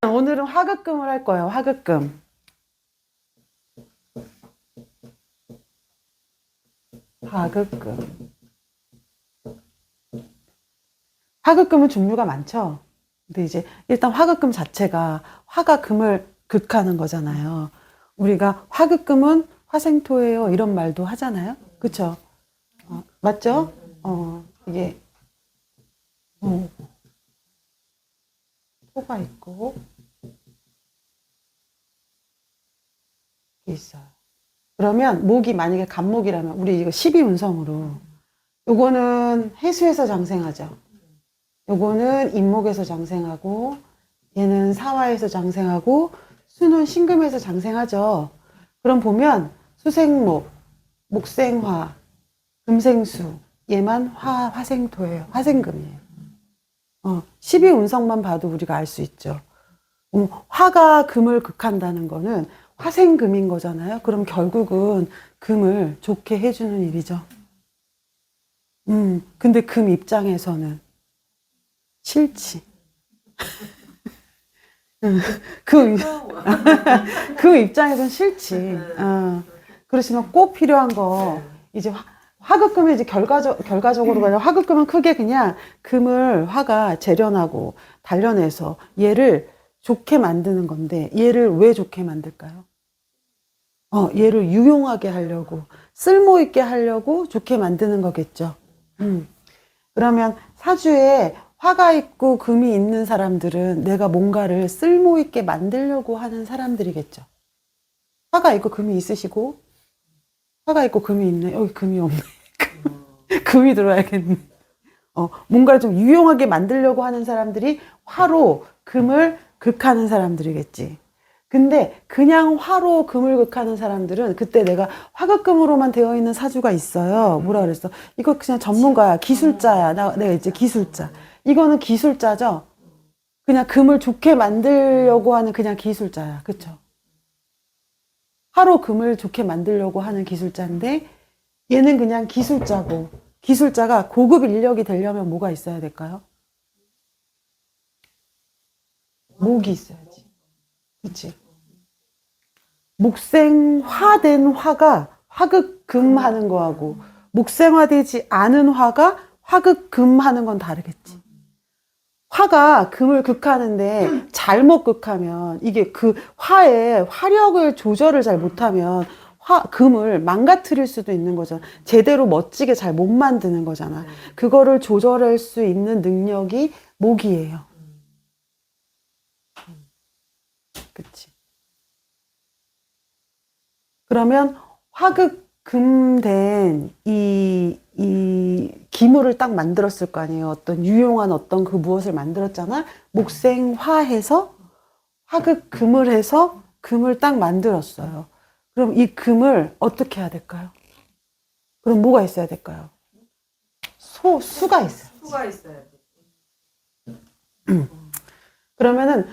오늘은 화극금을 할 거예요. 화극금. 화극금. 화극금은 종류가 많죠. 근데 이제 일단 화극금 자체가 화가 금을 극하는 거잖아요. 우리가 화극금은 화생토예요. 이런 말도 하잖아요. 그쵸? 맞죠? 이게 토가 있고 이게 있어요. 그러면 목이 만약에 간목이라면 우리 이거 12운성으로 요거는 해수에서 장생하죠. 요거는 임목에서 장생하고 얘는 사화에서 장생하고 수는 신금에서 장생하죠. 그럼 보면 수생목, 목생화, 금생수 얘만 화생토예요. 화생금이에요. 12운성만 봐도 우리가 알 수 있죠. 화가 금을 극한다는 거는 화생금인 거잖아요. 그럼 결국은 금을 좋게 해주는 일이죠. 근데 금 입장에서는 싫지. 그, 그 입장에서는 싫지. 그렇지만 꼭 필요한 거, 이제 화극금이 이제 결과적으로 그냥 화극금은 크게 그냥 금을 화가 재련하고 단련해서 얘를 좋게 만드는 건데, 얘를 왜 좋게 만들까요? 얘를 유용하게 하려고, 쓸모있게 하려고 좋게 만드는 거겠죠. 그러면 사주에 화가 있고 금이 있는 사람들은 내가 뭔가를 쓸모있게 만들려고 하는 사람들이겠죠. 화가 있고 금이 있으시고, 화가 있고 금이 있네. 여기 금이 없네. 금이 들어야겠네. 뭔가를 좀 유용하게 만들려고 하는 사람들이 화로 금을 극하는 사람들이겠지. 근데 그냥 화로 금을 극하는 사람들은 그때 내가 화극금으로만 되어 있는 사주가 있어요. 뭐라 그랬어? 이거 그냥 전문가야. 기술자야. 내가 이제 기술자. 이거는 기술자죠? 그냥 금을 좋게 만들려고 하는 그냥 기술자야. 그쵸? 화로 금을 좋게 만들려고 하는 기술자인데 얘는 그냥 기술자고 기술자가 고급 인력이 되려면 뭐가 있어야 될까요? 목이 있어야지. 그치? 목생화된 화가 화극금하는 거하고 목생화되지 않은 화가 화극금하는 건 다르겠지. 화가 금을 극하는데 잘못 극하면 이게 그 화의 화력을 조절을 잘 못하면 금을 망가뜨릴 수도 있는 거잖아. 제대로 멋지게 잘 못 만드는 거잖아. 그거를 조절할 수 있는 능력이 목이에요. 그치. 그러면 화극금된 이 기물을 딱 만들었을 거 아니에요. 어떤 유용한 어떤 그 무엇을 만들었잖아. 목생화해서 화극금을 해서 금을 딱 만들었어요. 그럼 이 금을 어떻게 해야 될까요? 그럼 뭐가 있어야 될까요? 수가 있어요. 수가 있어야 돼. 그러면은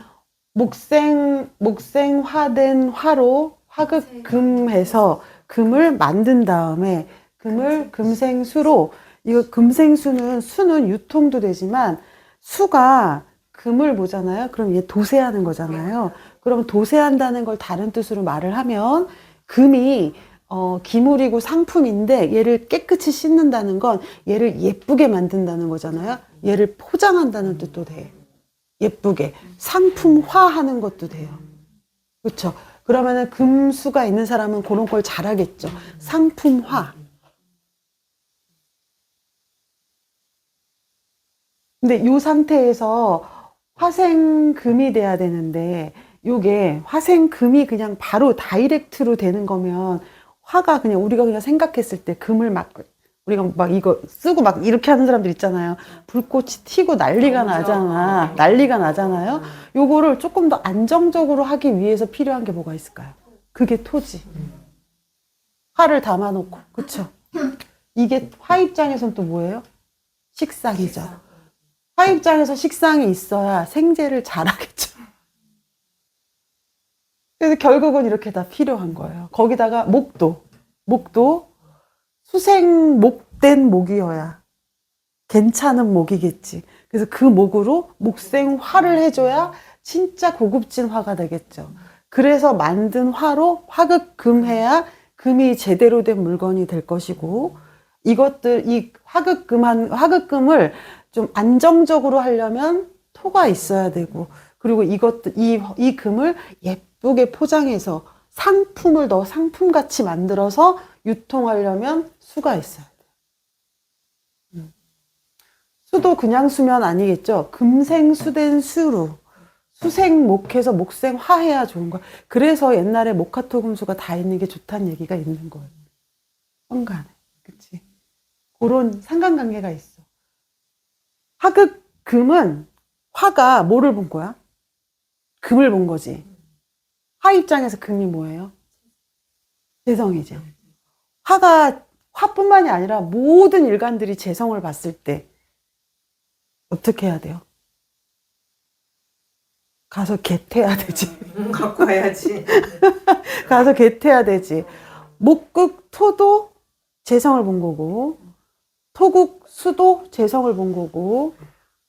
목생화된 화로 화극금해서 금을 만든 다음에 금을 금생수로 이거 금생수는 수는 유통도 되지만 수가 금을 보잖아요. 그럼 얘 도세하는 거잖아요. 그럼 도세한다는 걸 다른 뜻으로 말을 하면 금이 기물이고 상품인데 얘를 깨끗이 씻는다는 건 얘를 예쁘게 만든다는 거잖아요. 얘를 포장한다는 뜻도 돼. 예쁘게 상품화하는 것도 돼요. 그렇죠? 그러면은 금수가 있는 사람은 그런 걸 잘하겠죠. 상품화. 근데 요 상태에서 화생금이 돼야 되는데 요게 화생금이 그냥 바로 다이렉트로 되는 거면 화가 그냥 우리가 그냥 생각했을 때 금을 막 우리가 막 이거 쓰고 막 이렇게 하는 사람들 있잖아요. 불꽃이 튀고 난리가 나잖아. 난리가 나잖아요. 요거를 조금 더 안정적으로 하기 위해서 필요한 게 뭐가 있을까요? 그게 토지. 화를 담아놓고. 그쵸? 이게 화 입장에선 또 뭐예요? 식상이죠. 화 입장에서 식상이 있어야 생재를 잘하겠죠. 그래서 결국은 이렇게 다 필요한 거예요. 거기다가 목도 수생목 못된 목이어야 괜찮은 목이겠지. 그래서 그 목으로 목생화를 해줘야 진짜 고급진 화가 되겠죠. 그래서 만든 화로 화극금해야 금이 제대로 된 물건이 될 것이고, 이것들, 이 화극금을 좀 안정적으로 하려면 토가 있어야 되고, 그리고 이 금을 예쁘게 포장해서 상품을 더 상품같이 만들어서 유통하려면 수가 있어야 돼요. 수도 그냥 수면 아니겠죠. 금생수된 수로. 수생목해서 목생화해야 좋은 거야. 그래서 옛날에 목화토금수가 다 있는 게 좋다는 얘기가 있는 거예요. 성간에. 그치? 그런 상관관계가 있어. 화극금은 화가 뭐를 본 거야? 금을 본 거지. 화 입장에서 금이 뭐예요? 재성이죠. 화뿐만이 아니라 모든 일간들이 재성을 봤을 때 어떻게 해야 돼요? 가서 겟해야 되지. 갖고 와야지. 가서 겟해야 되지. 목극 토도 재성을 본 거고, 토국 수도 재성을 본 거고,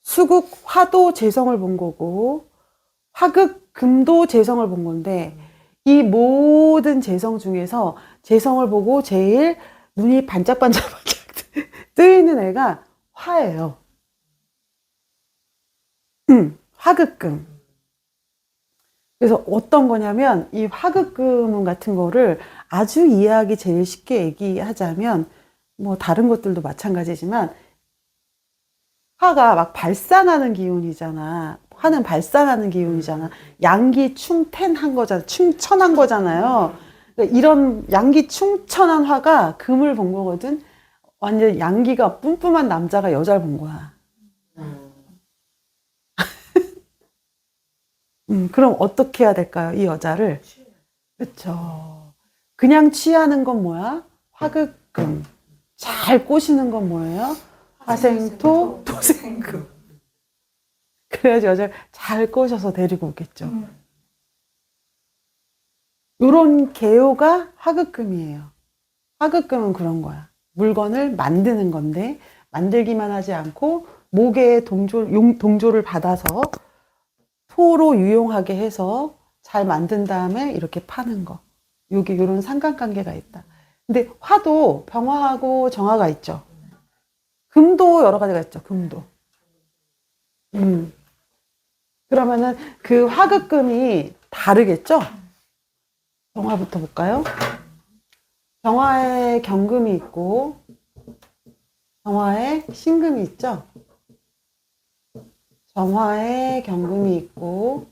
수국 화도 재성을 본 거고, 화극 금도 재성을 본 건데, 이 모든 재성 중에서 재성을 보고 제일 눈이 반짝반짝 뜨이는 애가 화예요. 화극금. 그래서 어떤 거냐면 이 화극금 같은 거를 아주 이해하기 제일 쉽게 얘기하자면, 뭐 다른 것들도 마찬가지지만 화가 막 발산하는 기운이잖아. 화는 발산하는 기운이잖아. 양기 충텐한 거잖아. 충천한 거잖아요. 그러니까 이런 양기 충천한 화가 금을 본 거거든. 완전 양기가 뿜뿜한 남자가 여자를 본 거야. 그럼 어떻게 해야 될까요? 이 여자를. 그렇죠. 그냥 취하는 건 뭐야? 화극금. 잘 꼬시는 건 뭐예요? 화생토, 토생금. 그래야지 여자를 잘 꼬셔서 데리고 오겠죠. 요런 개요가 화극금이에요. 화극금은 그런 거야. 물건을 만드는 건데, 만들기만 하지 않고 목의 동조를 받아서 토로 유용하게 해서 잘 만든 다음에 이렇게 파는 거. 요런 상관관계가 있다. 근데 화도 병화하고 정화가 있죠. 금도 여러 가지가 있죠. 금도. 그러면은 그 화극금이 다르겠죠? 정화부터 볼까요? 정화에 경금이 있고 정화에 신금이 있죠? 정화에 경금이 있고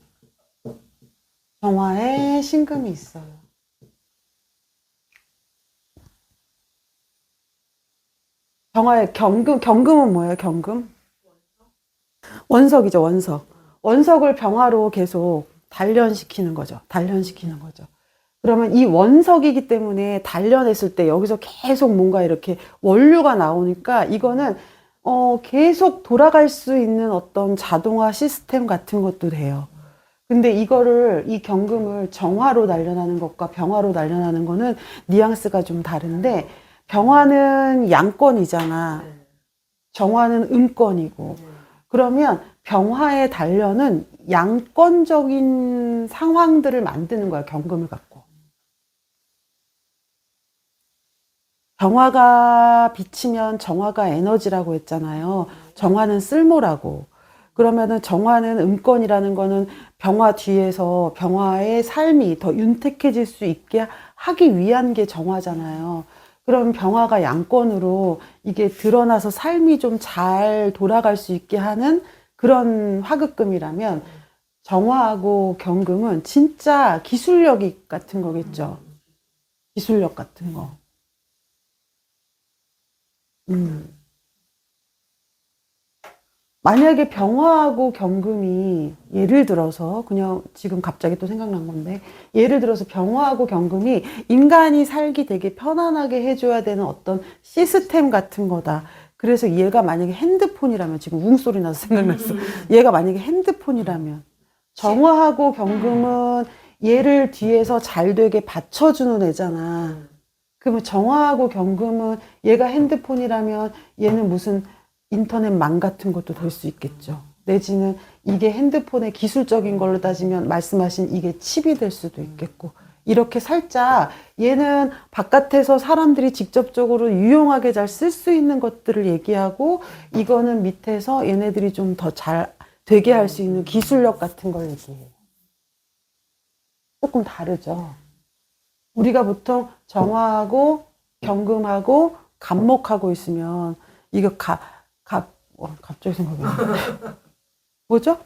정화에 신금이 있어요. 정화에 경금은 뭐예요? 경금? 원석이죠, 원석. 원석을 병화로 계속 단련시키는 거죠. 단련시키는 거죠. 그러면 이 원석이기 때문에 단련했을 때 여기서 계속 뭔가 이렇게 원류가 나오니까 이거는 계속 돌아갈 수 있는 어떤 자동화 시스템 같은 것도 돼요. 근데 이 경금을 정화로 단련하는 것과 병화로 단련하는 거는 뉘앙스가 좀 다른데, 병화는 양권이잖아. 정화는 음권이고. 그러면 병화의 단련은 양권적인 상황들을 만드는 거야, 경금을 갖고. 병화가 비치면 정화가 에너지라고 했잖아요. 정화는 쓸모라고. 그러면은 정화는 음권이라는 거는 병화 뒤에서 병화의 삶이 더 윤택해질 수 있게 하기 위한 게 정화잖아요. 그럼 병화가 양권으로 이게 드러나서 삶이 좀 잘 돌아갈 수 있게 하는 그런 화극금이라면, 정화하고 경금은 진짜 기술력 같은 거겠죠. 기술력 같은 거. 만약에 병화하고 경금이, 예를 들어서 그냥 지금 갑자기 또 생각난 건데, 예를 들어서 병화하고 경금이 인간이 살기 되게 편안하게 해줘야 되는 어떤 시스템 같은 거다. 그래서 얘가 만약에 핸드폰이라면, 지금 웅소리 나서 생각났어. 얘가 만약에 핸드폰이라면, 정화하고 경금은 얘를 뒤에서 잘 되게 받쳐주는 애잖아. 그러면 정화하고 경금은 얘가 핸드폰이라면 얘는 무슨 인터넷 망 같은 것도 될 수 있겠죠. 내지는 이게 핸드폰의 기술적인 걸로 따지면 말씀하신 이게 칩이 될 수도 있겠고, 이렇게 살짝 얘는 바깥에서 사람들이 직접적으로 유용하게 잘 쓸 수 있는 것들을 얘기하고, 이거는 밑에서 얘네들이 좀 더 잘 되게 할 수 있는 기술력 같은 걸 얘기해요. 조금 다르죠. 우리가 보통 정화하고 경금하고 갑목하고 있으면 이거 갑자기 생각이 안 나네. 뭐죠?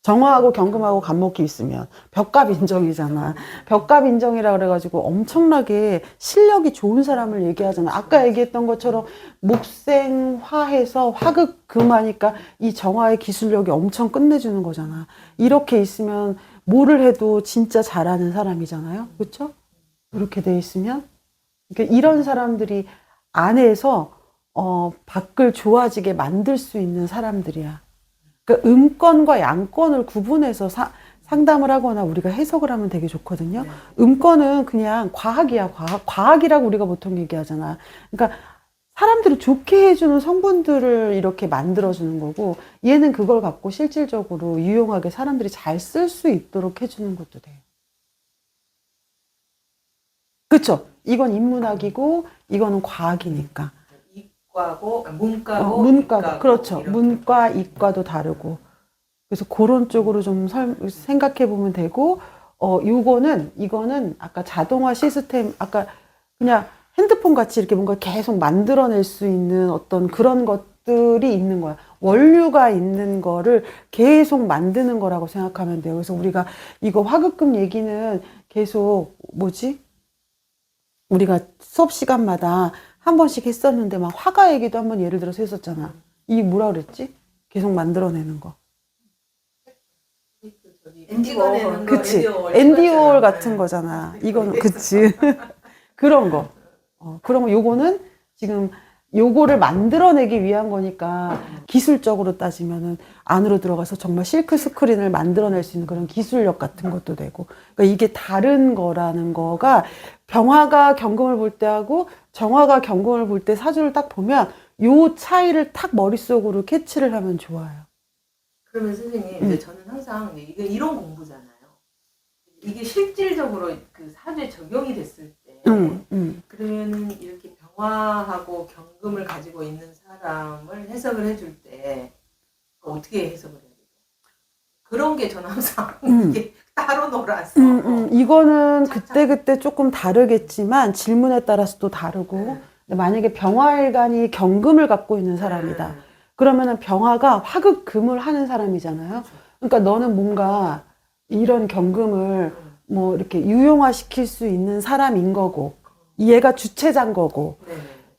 정화하고 경금하고 갑목이 있으면 벽갑 인정이잖아. 벽갑 인정이라 그래가지고 엄청나게 실력이 좋은 사람을 얘기하잖아. 아까 얘기했던 것처럼 목생화해서 화극금하니까 이 정화의 기술력이 엄청 끝내주는 거잖아. 이렇게 있으면 뭐를 해도 진짜 잘하는 사람이잖아요. 그렇죠? 이렇게 돼 있으면 그러니까 이런 사람들이 안에서 밖을 좋아지게 만들 수 있는 사람들이야. 그러니까 음권과 양권을 구분해서 상담을 하거나 우리가 해석을 하면 되게 좋거든요. 음권은 그냥 과학이야, 과학이라고 우리가 보통 얘기하잖아. 그러니까 사람들을 좋게 해주는 성분들을 이렇게 만들어주는 거고, 얘는 그걸 갖고 실질적으로 유용하게 사람들이 잘 쓸 수 있도록 해주는 것도 돼요. 그쵸? 이건 인문학이고, 이거는 과학이니까. 이과고, 문과고, 문과고, 이과고, 그렇죠. 이렇게. 문과, 이과도 다르고. 그래서 그런 쪽으로 좀 생각해 보면 되고, 이거는 아까 자동화 시스템, 아까 그냥 핸드폰 같이 이렇게 뭔가 계속 만들어낼 수 있는 어떤 그런 것들이 있는 거야. 원류가 있는 거를 계속 만드는 거라고 생각하면 돼요. 그래서 우리가 이거 화극금 얘기는 계속, 우리가 수업 시간마다 한 번씩 했었는데, 막 화가 얘기도 한번 예를 들어서 했었잖아. 이게 뭐라 그랬지? 계속 만들어내는 거. 찍어내는 거, 그치. 앤디 앤디 워홀 워홀 같은 거잖아. 이거는, 그치. 그런 거. 그런 거, 요거는 지금 요거를 만들어내기 위한 거니까 기술적으로 따지면은 안으로 들어가서 정말 실크 스크린을 만들어낼 수 있는 그런 기술력 같은 것도 되고. 그러니까 이게 다른 거라는 거가 병화가 경금을 볼 때하고 정화가 경금을 볼 때 사주를 딱 보면 요 차이를 탁 머릿속으로 캐치를 하면 좋아요. 그러면 선생님, 이제 저는 항상 이게 이런 공부잖아요. 이게 실질적으로 그 사주에 적용이 됐을 때, 그러면은 이렇게 병화하고 경금을 가지고 있는 사람을 해석을 해줄 때 어떻게 해석을 해야 돼요? 그런 게 저는 항상 이게 따로 놀아서. 이거는 그때그때 조금 다르겠지만 질문에 따라서 또 다르고, 근데 만약에 병화일간이 경금을 갖고 있는 사람이다. 그러면은 병화가 화극금을 하는 사람이잖아요. 그러니까 너는 뭔가 이런 경금을 뭐 이렇게 유용화시킬 수 있는 사람인 거고, 얘가 주체자인 거고,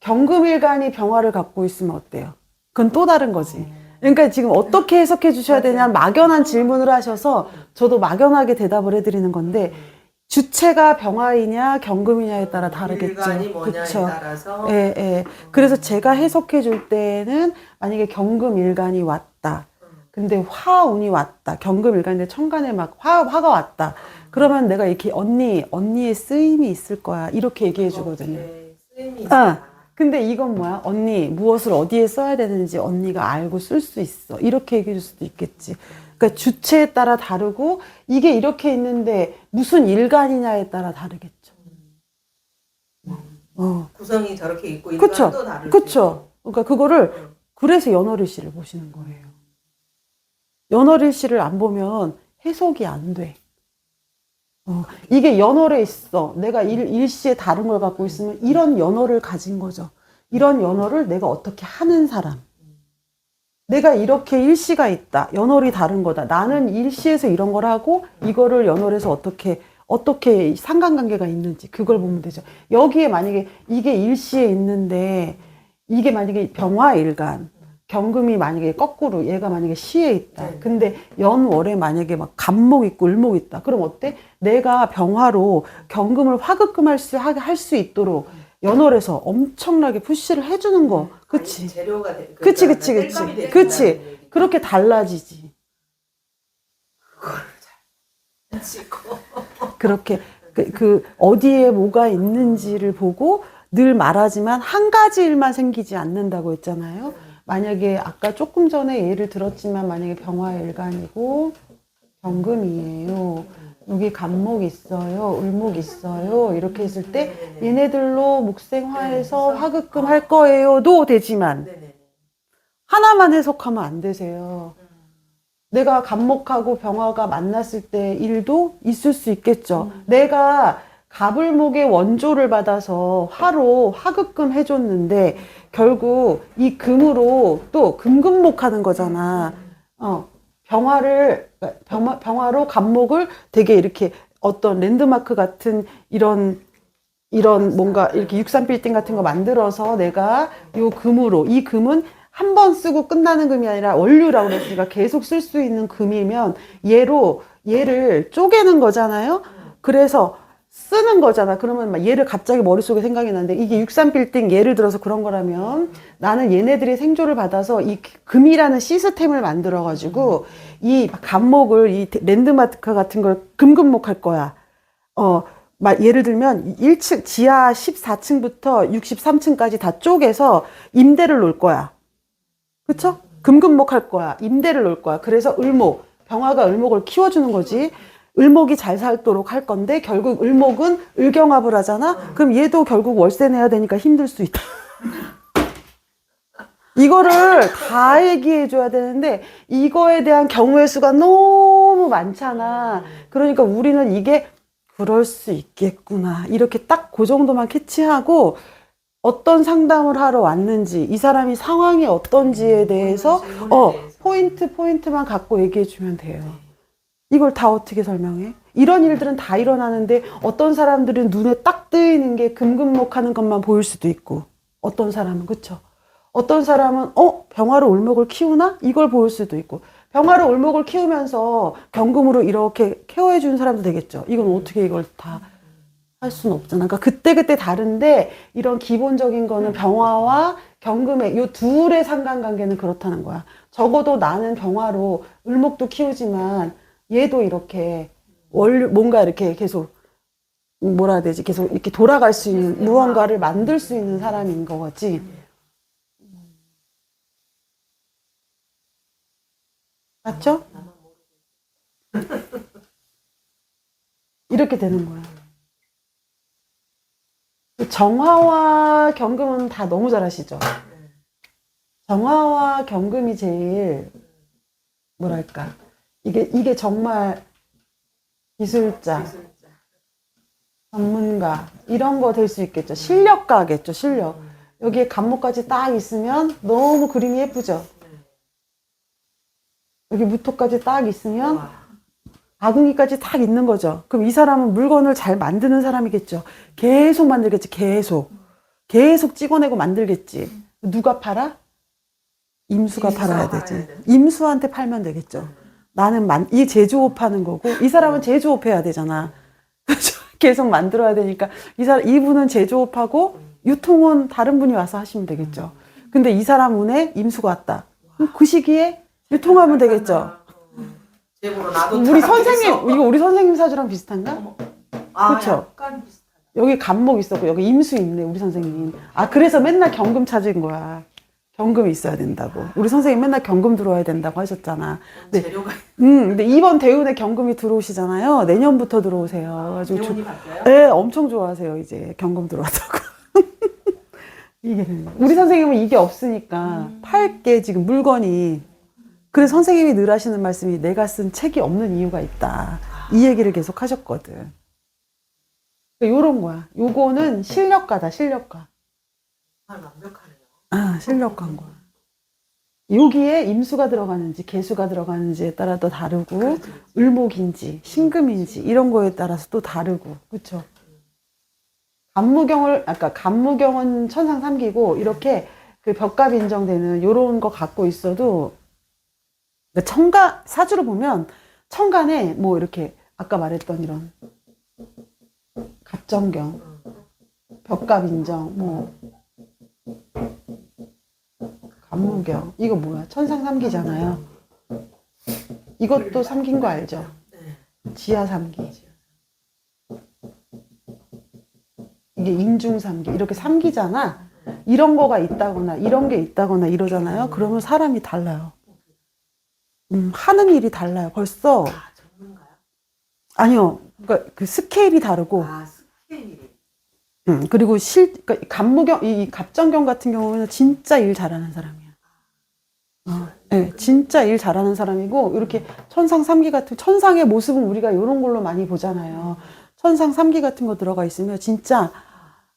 경금일간이 병화를 갖고 있으면 어때요? 그건 또 다른 거지. 그러니까 지금 어떻게 해석해 주셔야 되냐 막연한 질문을 하셔서 저도 막연하게 대답을 해드리는 건데, 주체가 병화이냐 경금이냐에 따라 다르겠죠. 일간이 뭐냐에 그쵸? 따라서. 예, 예. 그래서 제가 해석해 줄 때는 만약에 경금 일간이 왔다. 근데 화운이 왔다. 경금 일간인데 천간에 막 화가 왔다. 그러면 내가 이렇게 언니의 쓰임이 있을 거야. 이렇게 얘기해 주거든요. 쓰임이 있다. 근데 이건 뭐야? 언니, 무엇을 어디에 써야 되는지 언니가 알고 쓸 수 있어. 이렇게 얘기해 줄 수도 있겠지. 그러니까 주체에 따라 다르고, 이게 이렇게 있는데 무슨 일간이냐에 따라 다르겠죠. 구성이 저렇게 있고 그쵸? 일간도 다르고. 그쵸? 그러니까 그거를, 그래서 연월일시를 보시는 거예요. 연월일시를 안 보면 해석이 안 돼. 이게 연월에 있어. 내가 일시에 다른 걸 갖고 있으면 이런 연월을 가진 거죠. 이런 연월을 내가 어떻게 하는 사람. 내가 이렇게 일시가 있다. 연월이 다른 거다. 나는 일시에서 이런 걸 하고 이거를 연월에서 어떻게 상관관계가 있는지 그걸 보면 되죠. 여기에 만약에 이게 일시에 있는데 이게 만약에 병화일간, 경금이 만약에 거꾸로 얘가 만약에 시에 있다. 근데 연월에 만약에 막 갑목 있고 을목 있다. 그럼 어때? 내가 병화로 경금을 화극금 할 수 있도록 연월에서 엄청나게 푸시를 해주는 거. 그치? 재료가 돼. 그치. 그치. 그렇게 달라지지. 치고. 그렇게. 그 어디에 뭐가 있는지를 보고 늘 말하지만 한 가지 일만 생기지 않는다고 했잖아요. 만약에 아까 조금 전에 예를 들었지만 만약에 병화일간이고 경금이에요. 여기 간목 있어요. 을목 있어요. 이렇게 했을 때 얘네들로 목생화해서 화급금 할 거예요도 되지만 네네. 하나만 해석하면 안 되세요. 내가 간목하고 병화가 만났을 때 일도 있을 수 있겠죠. 내가 갑을목의 원조를 받아서 화로 화급금 해줬는데 결국 이 금으로 또 금금목 하는 거잖아. 병화로 간목을 되게 이렇게 어떤 랜드마크 같은 이런 뭔가 이렇게 63빌딩 같은 거 만들어서 내가 요 금으로, 이 금은 한 번 쓰고 끝나는 금이 아니라 원류라고 그랬으니까 계속 쓸 수 있는 금이면 얘를 쪼개는 거잖아요. 그래서 쓰는 거잖아. 그러면 막 얘를 갑자기 머릿속에 생각이 나는데 이게 63빌딩 예를 들어서 그런 거라면 나는 얘네들이 생조를 받아서 이 금이라는 시스템을 만들어 가지고 이 간목을 이 랜드마크 같은 걸 금금목 할 거야. 막 예를 들면 1층 지하 14층부터 63층까지 다 쪼개서 임대를 놓을 거야. 그쵸? 금금목 할 거야. 임대를 놓을 거야. 그래서 병화가 을목을 키워주는 거지. 을목이 잘 살도록 할 건데 결국 을목은 을경합을 하잖아. 그럼 얘도 결국 월세 내야 되니까 힘들 수 있다. 이거를 다 얘기해 줘야 되는데 이거에 대한 경우의 수가 너무 많잖아. 그러니까 우리는 이게 그럴 수 있겠구나. 이렇게 딱 그 정도만 캐치하고 어떤 상담을 하러 왔는지, 이 사람이 상황이 어떤지에 대해서 포인트만 갖고 얘기해 주면 돼요. 이걸 다 어떻게 설명해? 이런 일들은 다 일어나는데 어떤 사람들은 눈에 딱 뜨이는 게 금금목하는 것만 보일 수도 있고 어떤 사람은 그쵸? 어떤 사람은 병화로 을목을 키우나? 이걸 보일 수도 있고 병화로 을목을 키우면서 경금으로 이렇게 케어해 주는 사람도 되겠죠. 이건 어떻게 이걸 다 할 수는 없잖아. 그러니까 그때 다른데 이런 기본적인 거는 병화와 경금의 이 둘의 상관관계는 그렇다는 거야. 적어도 나는 병화로 을목도 키우지만 얘도 이렇게 뭔가 이렇게 계속 뭐라 해야 되지? 계속 이렇게 돌아갈 수 있는 무언가를 만들 수 있는 사람인 거지. 맞죠? 이렇게 되는 거야. 정화와 경금은 다 너무 잘하시죠? 정화와 경금이 제일 뭐랄까 이게 정말 기술자, 전문가 이런 거 될 수 있겠죠. 실력가겠죠. 실력. 여기에 간목까지 딱 있으면 너무 그림이 예쁘죠. 여기 무토까지 딱 있으면 아궁이까지 딱 있는 거죠. 그럼 이 사람은 물건을 잘 만드는 사람이겠죠. 계속 만들겠지. 계속 찍어내고 만들겠지. 누가 팔아? 임수가 팔아야 되지. 임수한테 팔면 되겠죠. 나는 이 제조업 하는 거고 이 사람은 제조업 해야 되잖아. 계속 만들어야 되니까 이분은 제조업하고 유통은 다른 분이 와서 하시면 되겠죠. 근데 이 사람 운에 임수가 왔다. 그럼 그 시기에 유통하면 되겠죠. 우리 선생님, 이거 우리 선생님 사주랑 비슷한가? 그렇죠. 여기 간목 있었고 여기 임수 있네 우리 선생님. 그래서 맨날 경금 찾은 거야. 경금이 있어야 된다고. 우리 선생님 맨날 경금 들어와야 된다고 하셨잖아. 근데 이번 대운에 경금이 들어오시잖아요. 내년부터 들어오세요. 대운이 바뀌어요? 네, 엄청 좋아하세요. 이제 경금 들어왔다고. 우리 선생님은 이게 없으니까 팔 게 지금 물건이. 그래서 선생님이 늘 하시는 말씀이 내가 쓴 책이 없는 이유가 있다. 이 얘기를 계속 하셨거든. 요런 거야. 요거는 실력가다, 실력가. 완벽하네요. 실력가인 거야. 여기에 임수가 들어가는지 개수가 들어가는지에 따라 또 다르고 을목인지 신금인지 이런 거에 따라서 또 다르고 그렇죠. 간무경은 천상 3기고 이렇게 그 벽갑 인정되는 요런 거 갖고 있어도 사주로 보면 천간에 뭐 이렇게 아까 말했던 이런 갑정경, 벽갑 인정, 뭐 간무경 이거 뭐야? 천상 3기잖아요. 이것도 3기인 거 알죠? 지하 3기. 이게 인중삼기 이렇게 삼기잖아. 이런 거가 있다거나 이런 게 있다거나 이러잖아요. 그러면 사람이 달라요. 하는 일이 달라요. 벌써 아, 전문가요? 아니요. 그러니까 그 스케일이 다르고 아, 스케일이. 그리고 그러니까 이 갑정경 같은 경우는 진짜 일 잘하는 사람이야. 네, 진짜 일 잘하는 사람이고 이렇게 천상 삼기 같은 천상의 모습은 우리가 이런 걸로 많이 보잖아요. 천상 삼기 같은 거 들어가 있으면 진짜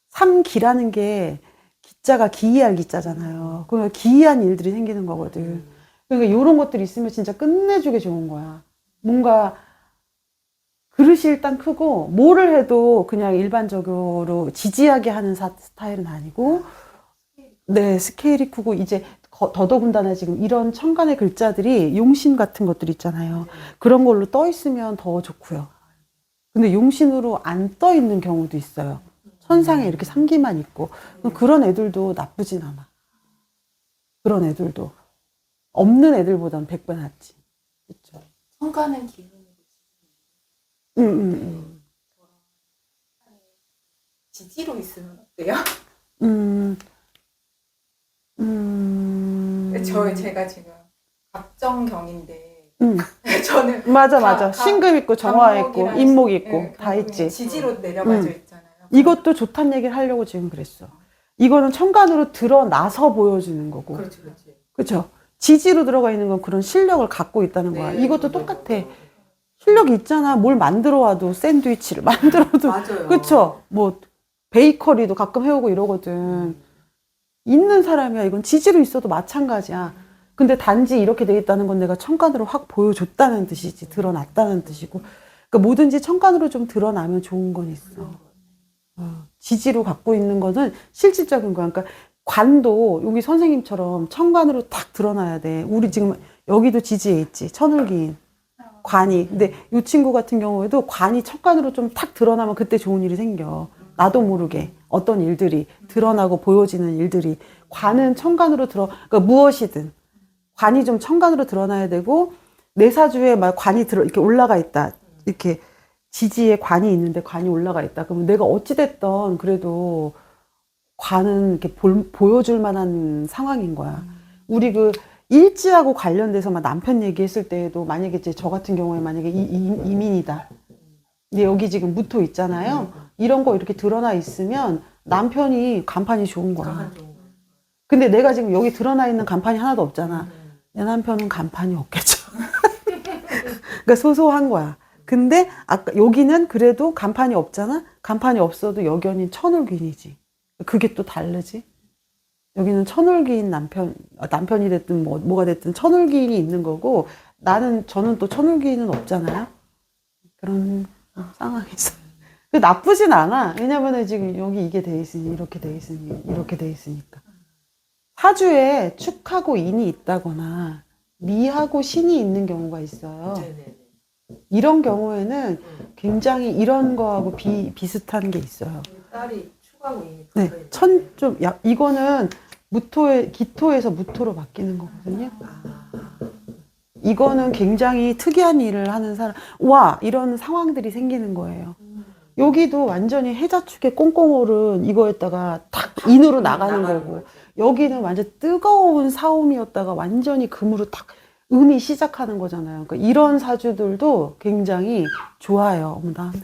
삼기라는 게 기자가 기이할 기자잖아요. 그러면 기이한 일들이 생기는 거거든. 그러니까 이런 것들이 있으면 진짜 끝내주게 좋은 거야. 뭔가 그릇이 일단 크고 뭐를 해도 그냥 일반적으로 지지하게 하는 스타일은 아니고 네, 스케일이 크고 이제 더더군다나 지금 이런 천간의 글자들이 용신 같은 것들 있잖아요. 그런 걸로 떠 있으면 더 좋고요. 근데 용신으로 안 떠 있는 경우도 있어요. 천상에 이렇게 삼기만 있고 그런 애들도 나쁘진 않아. 그런 애들도 없는 애들보단 100배 낫지. 그렇죠. 천간은 기분으로 지지로 있으면 어때요? 제가 지금 갑정경인데 저는 맞아. 신금 있고 정화 있고 갑목이랑 인목 있고 네, 다 있지. 지지로 내려가져 있잖아요. 이것도 좋다는 얘기를 하려고 지금 그랬어. 이거는 천간으로 드러나서 보여주는 거고. 그렇지, 그렇지. 그렇죠. 지지로 들어가 있는 건 그런 실력을 갖고 있다는 거야. 네, 이것도 네, 똑같아. 네, 네. 실력이 있잖아. 뭘 만들어 와도 샌드위치를 만들어도 맞아요. 그렇죠. 뭐 베이커리도 가끔 해오고 이러거든. 있는 사람이야. 이건 지지로 있어도 마찬가지야. 근데 단지 이렇게 돼 있다는 건 내가 천간으로 확 보여줬다는 뜻이지. 드러났다는 뜻이고. 그러니까 뭐든지 천간으로 좀 드러나면 좋은 건 있어. 지지로 갖고 있는 거는 실질적인 거야. 그러니까 관도 여기 선생님처럼 천간으로 딱 드러나야 돼. 우리 지금 여기도 지지에 있지. 천을기인. 관이. 근데 이 친구 같은 경우에도 관이 천간으로 좀 탁 드러나면 그때 좋은 일이 생겨. 나도 모르게 어떤 일들이 드러나고 보여지는 일들이 관은 천간으로 그러니까 무엇이든 관이 좀 천간으로 드러나야 되고 내 사주에 막 관이 이렇게 올라가 있다. 이렇게 지지에 관이 있는데 관이 올라가 있다. 그러면 내가 어찌됐든 그래도 관은 이렇게 보여줄 만한 상황인 거야. 우리 그 일지하고 관련돼서 막 남편 얘기했을 때에도 만약에 이제 저 같은 경우에 만약에 이민이다. 근데 여기 지금 무토 있잖아요. 이런 거 이렇게 드러나 있으면 남편이 간판이 좋은 거야. 근데 내가 지금 여기 드러나 있는 간판이 하나도 없잖아. 내 남편은 간판이 없겠죠. 그러니까 소소한 거야. 근데 아까 여기는 그래도 간판이 없잖아. 간판이 없어도 여견인 천을귀인이지. 그게 또 다르지. 여기는 천을귀인 남편이 됐든 뭐가 됐든 천을귀인이 있는 거고 저는 또 천을귀인은 없잖아요. 그런 상황에서. 나쁘진 않아. 왜냐면은 지금 여기 이게 돼 있으니 이렇게 돼 있으니 이렇게 돼 있으니까. 사주에 축하고 인이 있다거나 미하고 신이 있는 경우가 있어요. 네네. 이런 경우에는 굉장히 이런 거하고 비슷한 게 있어요. 딸이 추가고 있는 네, 이거는 기토에서 무토로 바뀌는 거거든요. 이거는 굉장히 특이한 일을 하는 사람, 이런 상황들이 생기는 거예요. 여기도 완전히 해자축에 꽁꽁 오른 이거였다가 탁 인으로 나가는 거고, 여기는 완전 뜨거운 사움이었다가 완전히 금으로 탁 음이 시작하는 거잖아요. 그러니까 이런 사주들도 굉장히 좋아요. 다음에.